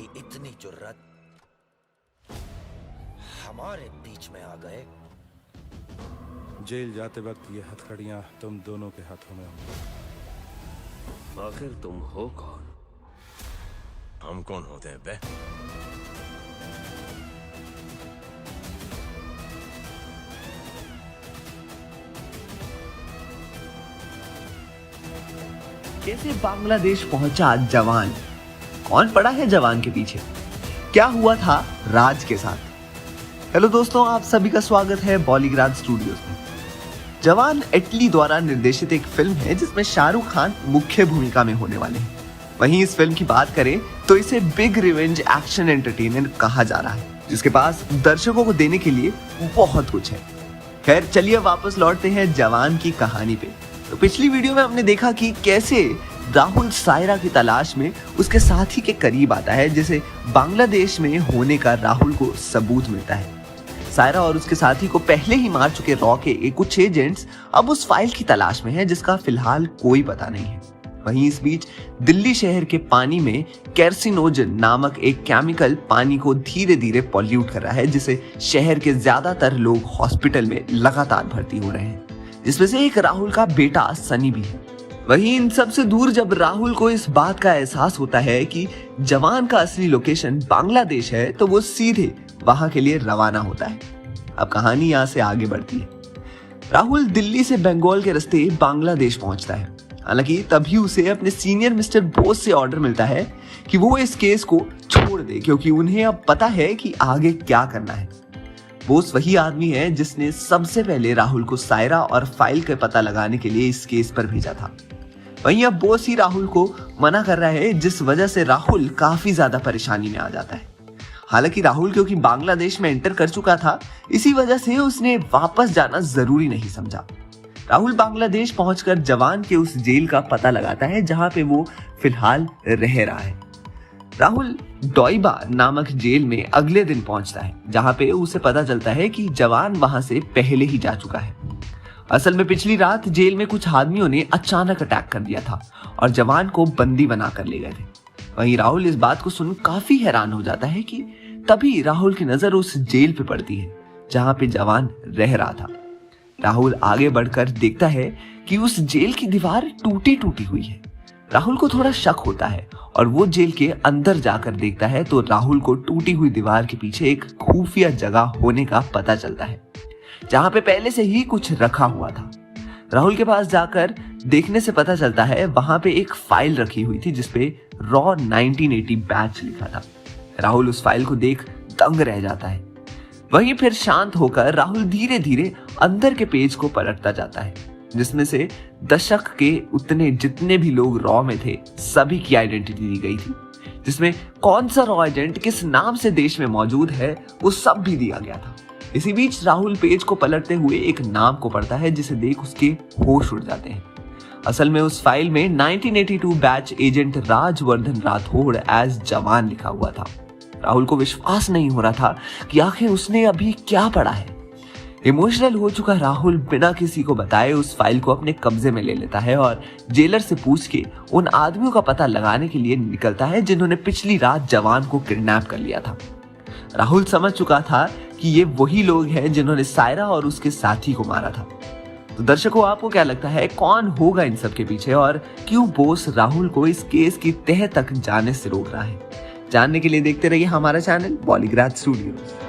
इतनी जुर्रत हमारे बीच में आ गए। जेल जाते वक्त ये हथकड़ियां तुम दोनों के हाथों में होंगी। आखिर तुम हो कौन? हम कौन होते हैं बे? कैसे बांग्लादेश पहुंचा जवान? कौन पड़ा है जवान के पीछे? क्या हुआ था राज के साथ? हेलो दोस्तों, आप सभी का स्वागत है बॉलीग्राड स्टूडियोज में। जवान इटली द्वारा निर्देशित एक फिल्म है जिसमें शाहरुख खान मुख्य भूमिका में होने वाले हैं। वहीं इस फिल्म की बात करें तो इसे बिग रिवेंज एक्शन एंटरटेनर कहा जा रहा है, जिसके पास दर्शकों को देने के लिए बहुत कुछ है। खैर चलिए वापस लौटते हैं जवान की कहानी पे। तो पिछली वीडियो में हमने देखा कि कैसे राहुल सायरा की तलाश में उसके साथी के करीब आता है, जिसे बांग्लादेश में होने का राहुल को सबूत मिलता है। सायरा और उसके साथी को पहले ही मार चुके रॉ के कुछ एजेंट्स अब उस फाइल की तलाश में हैं जिसका फिलहाल कोई पता नहीं है। वहीं इस बीच दिल्ली शहर के पानी में कैर्सिनोजन नामक एक केमिकल पानी को धीरे धीरे पॉल्यूट कर रहा है, जिसे शहर के ज्यादातर लोग हॉस्पिटल में लगातार भर्ती हो रहे हैं, जिसमें से एक राहुल का बेटा सनी भी है। वहीं इन सब से दूर जब राहुल को इस बात का एहसास होता है कि जवान का असली लोकेशन बांग्लादेश है, तो वो सीधे वहां के लिए रवाना होता है। अब कहानी यहाँ से आगे बढ़ती है। राहुल दिल्ली से बंगाल के रास्ते बांग्लादेश पहुंचता है। हालांकि तभी उसे अपने सीनियर मिस्टर बोस से ऑर्डर मिलता है कि वो इस केस को छोड़ दे, क्योंकि उन्हें अब पता है कि आगे क्या करना है। बोस वही आदमी है जिसने सबसे पहले राहुल को सायरा और फाइल का पता लगाने के लिए इस केस पर भेजा था। वहीं अब बोस ही राहुल को मना कर रहा है, जिस वजह से राहुल काफी ज्यादा परेशानी में आ जाता है। हालांकि राहुल क्योंकि बांग्लादेश में एंटर कर चुका था, इसी वजह से उसने वापस जाना जरूरी नहीं समझा। राहुल बांग्लादेश पहुंचकर जवान के उस जेल का पता लगाता है जहां पे वो फिलहाल रह रहा है। राहुल डोइबा नामक जेल में अगले दिन पहुंचता है, जहां पे उसे पता चलता है कि जवान वहां से पहले ही जा चुका है। असल में पिछली रात जेल में कुछ आदमियों ने अचानक अटैक कर दिया था और जवान को बंदी बनाकर ले गए थे। वहीं राहुल इस बात को सुन काफी हैरान हो जाता है कि तभी राहुल की नजर उस जेल पे पड़ती है जहां पे जवान रह रहा था। राहुल आगे बढ़कर देखता है कि उस जेल की दीवार टूटी टूटी हुई है। राहुल को थोड़ा शक होता है और वो जेल के अंदर जाकर देखता है तो राहुल को टूटी हुई दीवार के पीछे एक खुफिया जगह होने का पता चलता है, जहां पे पहले से ही कुछ रखा हुआ था। राहुल के पास जाकर देखने से पता चलता है वहां पे एक फाइल रखी हुई थी जिसपे रॉ 1980 बैच लिखा था। राहुल उस फाइल को देख दंग रह जाता है। वहीं फिर शांत होकर राहुल धीरे धीरे अंदर के पेज को पलटता जाता है, जिसमें से दशक के उतने जितने भी लोग रॉ में थे सभी की आइडेंटिटी दी गई थी, जिसमें कौन सा रॉ एजेंट किस नाम से देश में मौजूद है वो सब भी दिया गया था। इसी बीच राहुल पेज को पलटते हुए एक नाम को पढ़ता है जिसे देख उसके होश उड़ जाते हैं। असल में उस फाइल में 1982 batch agent Rajvardhan Rathore as जवान लिखा हुआ था। राहुल को विश्वास नहीं हो रहा था कि आखिर उसने अभी क्या पढ़ा है। इमोशनल हो चुका राहुल बिना किसी को बताए उस फाइल को अपने कब्जे में ले लेता है और जेलर से पूछ के उन आदमियों का पता लगाने के लिए निकलता है जिन्होंने पिछली रात जवान को किडनैप कर लिया था। राहुल समझ चुका था कि ये वही लोग हैं जिन्होंने सायरा और उसके साथी को मारा था। तो दर्शकों, आपको क्या लगता है कौन होगा इन सब के पीछे और क्यों बोस राहुल को इस केस की तह तक जाने से रोक रहा है? जानने के लिए देखते रहिए हमारा चैनल बॉलीग्राड स्टूडियोज।